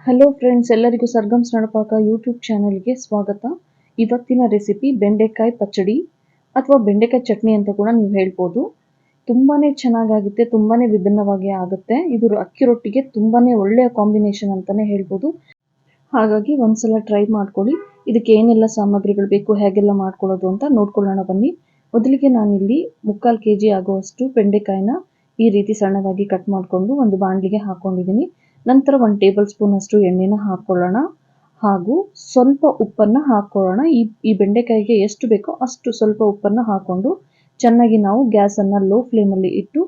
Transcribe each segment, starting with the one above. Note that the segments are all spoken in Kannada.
ಹಲೋ ಫ್ರೆಂಡ್ಸ್, ಎಲ್ಲರಿಗೂ ಸರ್ಗಮ್ಸ್ ನಡಪಾಕ ಯೂಟ್ಯೂಬ್ ಚಾನೆಲ್ಗೆ ಸ್ವಾಗತ. ಇವತ್ತಿನ ರೆಸಿಪಿ ಬೆಂಡೆಕಾಯಿ ಪಚ್ಚಡಿ ಅಥವಾ ಬೆಂಡೆಕಾಯಿ ಚಟ್ನಿ ಅಂತ ಕೂಡ ನೀವು ಹೇಳ್ಬೋದು. ತುಂಬಾ ಚೆನ್ನಾಗಾಗುತ್ತೆ, ತುಂಬಾ ವಿಭಿನ್ನವಾಗಿ ಆಗುತ್ತೆ. ಇದು ಅಕ್ಕಿ ರೊಟ್ಟಿಗೆ ತುಂಬಾ ಒಳ್ಳೆಯ ಕಾಂಬಿನೇಷನ್ ಅಂತಲೇ ಹೇಳ್ಬೋದು. ಹಾಗಾಗಿ ಒಂದ್ಸಲ ಟ್ರೈ ಮಾಡ್ಕೊಳ್ಳಿ. ಇದಕ್ಕೆ ಏನೆಲ್ಲ ಸಾಮಗ್ರಿಗಳು ಬೇಕು, ಹೇಗೆಲ್ಲ ಮಾಡ್ಕೊಳ್ಳೋದು ಅಂತ ನೋಡ್ಕೊಳ್ಳೋಣ ಬನ್ನಿ. ಮೊದಲಿಗೆ ನಾನಿಲ್ಲಿ 3/4 kg ಆಗುವಷ್ಟು ಬೆಂಡೆಕಾಯಿನ ಈ ರೀತಿ ಸಣ್ಣದಾಗಿ ಕಟ್ ಮಾಡಿಕೊಂಡು ಒಂದು ಬಾಣಲಿಗೆ ಹಾಕೊಂಡಿದ್ದೀನಿ. ನಂತರ 1 ಟೇಬಲ್ ಸ್ಪೂನ್ ಅಷ್ಟು ಎಣ್ಣೆನ ಹಾಕೊಳ್ಳೋಣ ಹಾಗೂ ಸ್ವಲ್ಪ ಉಪ್ಪನ್ನು ಹಾಕೊಳ್ಳೋಣ. ಈ ಬೆಂಡೆಕಾಯಿಗೆ ಎಷ್ಟು ಬೇಕೋ ಅಷ್ಟು ಸ್ವಲ್ಪ ಉಪ್ಪನ್ನು ಹಾಕೊಂಡು ಚೆನ್ನಾಗಿ ನಾವು ಗ್ಯಾಸನ್ನು ಲೋ ಫ್ಲೇಮಲ್ಲಿ ಇಟ್ಟು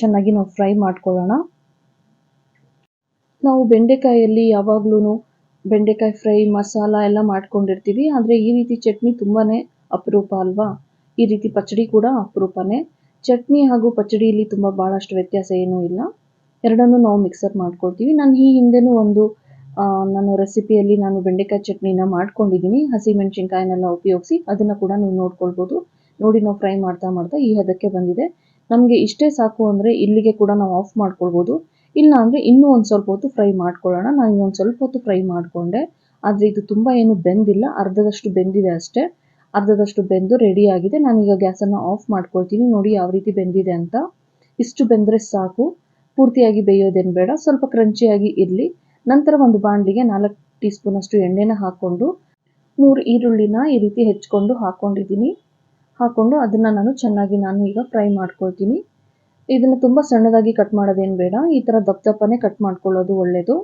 ಚೆನ್ನಾಗಿ ನಾವು ಫ್ರೈ ಮಾಡ್ಕೊಳ್ಳೋಣ. ನಾವು ಬೆಂಡೆಕಾಯಲ್ಲಿ ಯಾವಾಗ್ಲೂ ಬೆಂಡೆಕಾಯಿ ಫ್ರೈ ಮಸಾಲ ಎಲ್ಲ ಮಾಡ್ಕೊಂಡಿರ್ತೀವಿ, ಆದರೆ ಈ ರೀತಿ ಚಟ್ನಿ ತುಂಬಾ ಅಪರೂಪ ಅಲ್ವಾ. ಈ ರೀತಿ ಪಚ್ಚಡಿ ಕೂಡ ಅಪರೂಪನೇ. ಚಟ್ನಿ ಹಾಗೂ ಪಚ್ಚಡಿಯಲ್ಲಿ ಭಾಳಷ್ಟು ವ್ಯತ್ಯಾಸ ಏನೂ ಇಲ್ಲ. ಎರಡನ್ನೂ ನಾವು ಮಿಕ್ಸರ್ ಮಾಡ್ಕೊಳ್ತೀವಿ. ನಾನು ಈ ಹಿಂದೆನೂ ನಾನು ರೆಸಿಪಿಯಲ್ಲಿ ನಾನು ಬೆಂಡೆಕಾಯಿ ಚಟ್ನಿನ ಮಾಡ್ಕೊಂಡಿದ್ದೀನಿ, ಹಸಿಮೆಣಸಿನ್ಕಾಯಿನೆಲ್ಲ ಉಪಯೋಗಿಸಿ. ಅದನ್ನು ಕೂಡ ನೀವು ನೋಡ್ಕೊಳ್ಬೋದು. ನೋಡಿ, ನಾವು ಫ್ರೈ ಮಾಡ್ತಾ ಮಾಡ್ತಾ ಈ ಹದಕ್ಕೆ ಬಂದಿದೆ. ನಮಗೆ ಇಷ್ಟೇ ಸಾಕು ಅಂದರೆ ಇಲ್ಲಿಗೆ ಕೂಡ ನಾವು ಆಫ್ ಮಾಡ್ಕೊಳ್ಬೋದು. ಇಲ್ಲ ಅಂದರೆ ಇನ್ನೂ ಒಂದು ಸ್ವಲ್ಪ ಹೊತ್ತು ಫ್ರೈ ಮಾಡ್ಕೊಳ್ಳೋಣ. ನಾನು ಇನ್ನೊಂದು ಸ್ವಲ್ಪ ಹೊತ್ತು ಫ್ರೈ ಮಾಡಿಕೊಂಡೆ, ಆದರೆ ಇದು ತುಂಬ ಏನು ಬೆಂದಿಲ್ಲ, ಅರ್ಧದಷ್ಟು ಬೆಂದಿದೆ ಅಷ್ಟೇ. ಅರ್ಧದಷ್ಟು ಬೆಂದು ರೆಡಿ ಆಗಿದೆ. ನಾನೀಗ ಗ್ಯಾಸನ್ನು ಆಫ್ ಮಾಡ್ಕೊಳ್ತೀನಿ. ನೋಡಿ ಯಾವ ರೀತಿ ಬೆಂದಿದೆ ಅಂತ. ಇಷ್ಟು ಬೆಂದರೆ ಸಾಕು, ಪೂರ್ತಿಯಾಗಿ ಬೇಯೋದೇನು ಬೇಡ, ಸ್ವಲ್ಪ ಕ್ರಂಚಿಯಾಗಿ ಇರಲಿ. ನಂತರ ಒಂದು ಬಾಣಲಿಗೆ 4 ಟೀ ಸ್ಪೂನ್ ಅಷ್ಟು ಎಣ್ಣೆನ ಹಾಕ್ಕೊಂಡು 3 ಈರುಳ್ಳಿನ ಈ ರೀತಿ ಹೆಚ್ಚಿಕೊಂಡು ಹಾಕ್ಕೊಂಡು ಅದನ್ನು ನಾನು ಈಗ ಫ್ರೈ ಮಾಡ್ಕೊಳ್ತೀನಿ. ಇದನ್ನು ತುಂಬ ಸಣ್ಣದಾಗಿ ಕಟ್ ಮಾಡೋದೇನು ಬೇಡ, ಈ ಥರ ದಪ್ಪನೇ ಕಟ್ ಮಾಡ್ಕೊಳ್ಳೋದು ಒಳ್ಳೆಯದು.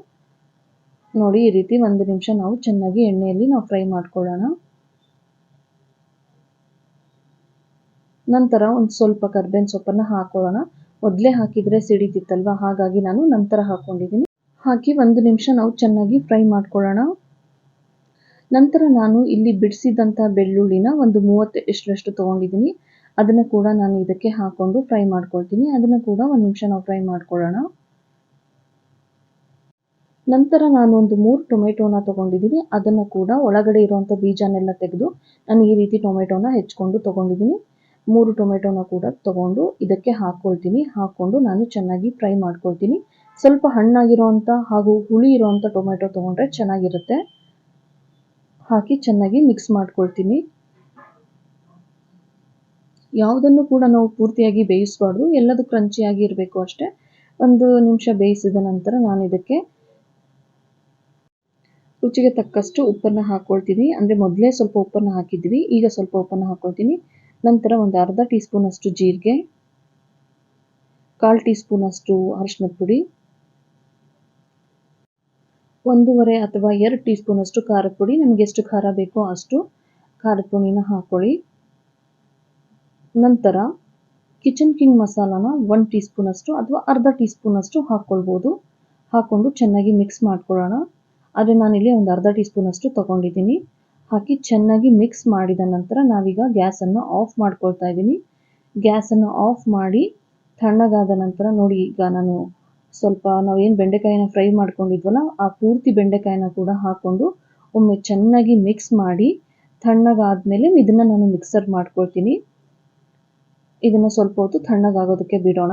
ನೋಡಿ, ಈ ರೀತಿ 1 ನಿಮಿಷ ನಾವು ಚೆನ್ನಾಗಿ ಎಣ್ಣೆಯಲ್ಲಿ ಫ್ರೈ ಮಾಡ್ಕೊಳ್ಳೋಣ. ನಂತರ ಒಂದು ಸ್ವಲ್ಪ ಕರ್ಬೇವಿನ ಸೊಪ್ಪನ್ನು ಹಾಕೊಳ್ಳೋಣ. ಮೊದಲೇ ಹಾಕಿದರೆ ಸಿಡಿತಿತ್ತಲ್ವ, ಹಾಗಾಗಿ ನಾನು ನಂತರ ಹಾಕ್ಕೊಂಡಿದ್ದೀನಿ. ಹಾಕಿ 1 ನಿಮಿಷ ನಾವು ಚೆನ್ನಾಗಿ ಫ್ರೈ ಮಾಡ್ಕೊಳ್ಳೋಣ. ನಂತರ ನಾನು ಇಲ್ಲಿ ಬಿಡಿಸಿದಂಥ ಬೆಳ್ಳುಳ್ಳಿನ ಒಂದು 30 ಎಷ್ಟರಷ್ಟು ತೊಗೊಂಡಿದ್ದೀನಿ. ಅದನ್ನು ಕೂಡ ನಾನು ಇದಕ್ಕೆ ಹಾಕ್ಕೊಂಡು ಫ್ರೈ ಮಾಡ್ಕೊಳ್ತೀನಿ. ಅದನ್ನು ಕೂಡ 1 ನಿಮಿಷ ನಾವು ಫ್ರೈ ಮಾಡ್ಕೊಳ್ಳೋಣ. ನಂತರ ನಾನು ಒಂದು 3 ಟೊಮೆಟೊನ ತೊಗೊಂಡಿದ್ದೀನಿ. ಅದನ್ನು ಕೂಡ ಒಳಗಡೆ ಇರುವಂಥ ಬೀಜನೆಲ್ಲ ತೆಗೆದು ನಾನು ಈ ರೀತಿ ಟೊಮೆಟೊನ ಹೆಚ್ಕೊಂಡು ತೊಗೊಂಡಿದ್ದೀನಿ. 3 ಟೊಮೆಟೊನ ಕೂಡ ತೊಗೊಂಡು ಇದಕ್ಕೆ ಹಾಕ್ಕೊಂಡು ನಾನು ಚೆನ್ನಾಗಿ ಫ್ರೈ ಮಾಡ್ಕೊಳ್ತೀನಿ. ಸ್ವಲ್ಪ ಹಣ್ಣಾಗಿರೋವಂಥ ಹಾಗೂ ಹುಳಿ ಇರೋವಂಥ ಟೊಮೆಟೊ ತೊಗೊಂಡ್ರೆ ಚೆನ್ನಾಗಿರುತ್ತೆ. ಹಾಕಿ ಚೆನ್ನಾಗಿ ಮಿಕ್ಸ್ ಮಾಡ್ಕೊಳ್ತೀನಿ. ಯಾವುದನ್ನು ಕೂಡ ನಾವು ಪೂರ್ತಿಯಾಗಿ ಬೇಯಿಸಬಾರ್ದು, ಎಲ್ಲದೂ ಕ್ರಂಚಿಯಾಗಿ ಇರಬೇಕು ಅಷ್ಟೇ. 1 ನಿಮಿಷ ಬೇಯಿಸಿದ ನಂತರ ನಾನು ಇದಕ್ಕೆ ರುಚಿಗೆ ತಕ್ಕಷ್ಟು ಉಪ್ಪನ್ನು ಹಾಕ್ಕೊಳ್ತೀನಿ. ಅಂದರೆ ಮೊದಲೇ ಸ್ವಲ್ಪ ಉಪ್ಪನ್ನು ಹಾಕಿದ್ವಿ, ಈಗ ಸ್ವಲ್ಪ ಉಪ್ಪನ್ನು ಹಾಕ್ಕೊಳ್ತೀನಿ. ನಂತರ ಒಂದು ಅರ್ಧ ಟೀ ಸ್ಪೂನ್ ಅಷ್ಟು ಜೀರಿಗೆ, 1/4 ಟೀ ಸ್ಪೂನ್ ಅಷ್ಟು ಅರಿಶಿಣದ ಪುಡಿ, 1.5 ಅಥವಾ 2 ಟೀ ಸ್ಪೂನ್ ಅಷ್ಟು ಖಾರದ ಪುಡಿ, ನಮಗೆ ಎಷ್ಟು ಖಾರ ಬೇಕೋ ಅಷ್ಟು ಖಾರದ ಪುಡಿನ ಹಾಕ್ಕೊಳ್ಳಿ. ನಂತರ ಕಿಚನ್ ಕಿಂಗ್ ಮಸಾಲಾನ 1 ಟೀ ಸ್ಪೂನ್ ಅಷ್ಟು ಅಥವಾ ಅರ್ಧ ಟೀ ಸ್ಪೂನ್ ಅಷ್ಟು ಹಾಕ್ಕೊಳ್ಬೋದು. ಹಾಕ್ಕೊಂಡು ಚೆನ್ನಾಗಿ ಮಿಕ್ಸ್ ಮಾಡ್ಕೊಳ್ಳೋಣ. ಆದರೆ ನಾನಿಲ್ಲಿ ಒಂದು ಅರ್ಧ ಟೀ ಸ್ಪೂನ್ ಅಷ್ಟು ತೊಗೊಂಡಿದ್ದೀನಿ. ಹಾಕಿ ಚೆನ್ನಾಗಿ ಮಿಕ್ಸ್ ಮಾಡಿದ ನಂತರ ನಾವೀಗ ಗ್ಯಾಸನ್ನು ಆಫ್ ಮಾಡ್ಕೊಳ್ತಾ ಇದ್ದೀನಿ. ಗ್ಯಾಸನ್ನು ಆಫ್ ಮಾಡಿ ತಣ್ಣಗಾದ ನಂತರ ನೋಡಿ, ಈಗ ನಾನು ಸ್ವಲ್ಪ ನಾವೇನು ಬೆಂಡೆಕಾಯಿನ ಫ್ರೈ ಮಾಡ್ಕೊಂಡಿದ್ವಲ್ಲ, ಆ ಪೂರ್ತಿ ಬೆಂಡೆಕಾಯಿನ ಕೂಡ ಹಾಕ್ಕೊಂಡು ಒಮ್ಮೆ ಚೆನ್ನಾಗಿ ಮಿಕ್ಸ್ ಮಾಡಿ ತಣ್ಣಗಾದ್ಮೇಲೆ ಇದನ್ನು ನಾನು ಮಿಕ್ಸರ್ ಮಾಡ್ಕೊಳ್ತೀನಿ. ಇದನ್ನು ಸ್ವಲ್ಪ ಹೊತ್ತು ತಣ್ಣಗಾಗೋದಕ್ಕೆ ಬಿಡೋಣ.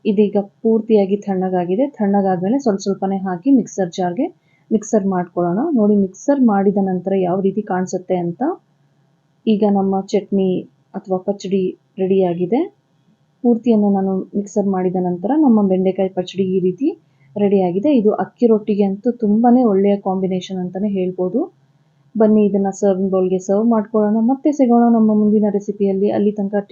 ಇದೀಗ ಪೂರ್ತಿಯಾಗಿ ತಣ್ಣಗಾಗಿದೆ. ತಣ್ಣಗಾದ್ಮೇಲೆ ಸ್ವಲ್ಪನೇ ಹಾಕಿ ಮಿಕ್ಸರ್ ಜಾರ್ಗೆ ಮಿಕ್ಸರ್ ಮಾಡ್ಕೊಳ್ಳೋಣ. ನೋಡಿ, ಮಿಕ್ಸರ್ ಮಾಡಿದ ನಂತರ ಯಾವ ರೀತಿ ಕಾಣಿಸುತ್ತೆ ಅಂತ. ಈಗ ನಮ್ಮ ಚಟ್ನಿ ಅಥವಾ ಪಚ್ಚಡಿ ರೆಡಿಯಾಗಿದೆ. ಪೂರ್ತಿಯನ್ನು ನಾನು ಮಿಕ್ಸರ್ ಮಾಡಿದ ನಂತರ ನಮ್ಮ ಬೆಂಡೆಕಾಯಿ ಪಚ್ಚಡಿ ಈ ರೀತಿ ರೆಡಿಯಾಗಿದೆ. ಇದು ಅಕ್ಕಿ ರೊಟ್ಟಿಗೆ ಅಂತೂ ತುಂಬಾ ಒಳ್ಳೆಯ ಕಾಂಬಿನೇಷನ್ ಅಂತಲೇ ಹೇಳ್ಬೋದು. ಬನ್ನಿ, ಇದನ್ನು ಸರ್ವಿಂಗ್ ಬೌಲ್ಗೆ ಸರ್ವ್ ಮಾಡ್ಕೊಳ್ಳೋಣ. ಮತ್ತೆ ಸಿಗೋಣ ನಮ್ಮ ಮುಂದಿನ ರೆಸಿಪಿಯಲ್ಲಿ. ಅಲ್ಲಿ ತನಕ